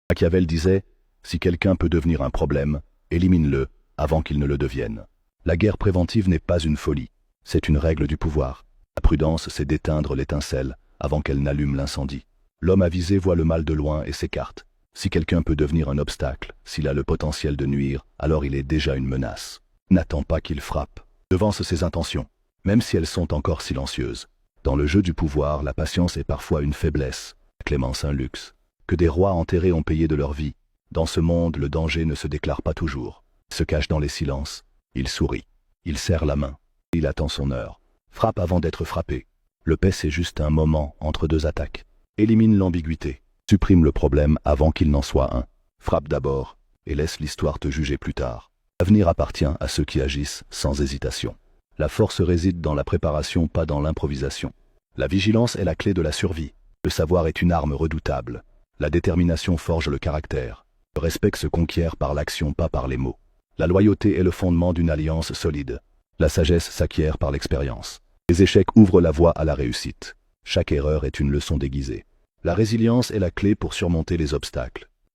Machiavel disait « Si quelqu'un peut devenir un problème, élimine-le avant qu'il ne le devienne ». La guerre préventive n'est pas une folie, c'est une règle du pouvoir. La prudence, c'est d'éteindre l'étincelle avant qu'elle n'allume l'incendie. L'homme avisé voit le mal de loin et s'écarte. Si quelqu'un peut devenir un obstacle, s'il a le potentiel de nuire, alors il est déjà une menace. N'attends pas qu'il frappe. Devance ses intentions, même si elles sont encore silencieuses. Dans le jeu du pouvoir, la patience est parfois une faiblesse, la clémence un luxe. Que des rois enterrés ont payé de leur vie. Dans ce monde, le danger ne se déclare pas toujours. Il se cache dans les silences. Il sourit. Il serre la main. Il attend son heure. Frappe avant d'être frappé. Le paix, c'est juste un moment entre deux attaques. Élimine l'ambiguïté. Supprime le problème avant qu'il n'en soit un. Frappe d'abord et laisse l'histoire te juger plus tard. L'avenir appartient à ceux qui agissent sans hésitation. La force réside dans la préparation, pas dans l'improvisation. La vigilance est la clé de la survie. Le savoir est une arme redoutable. La détermination forge le caractère. Le respect se conquiert par l'action, pas par les mots. La loyauté est le fondement d'une alliance solide. La sagesse s'acquiert par l'expérience. Les échecs ouvrent la voie à la réussite. Chaque erreur est une leçon déguisée. La résilience est la clé pour surmonter les obstacles.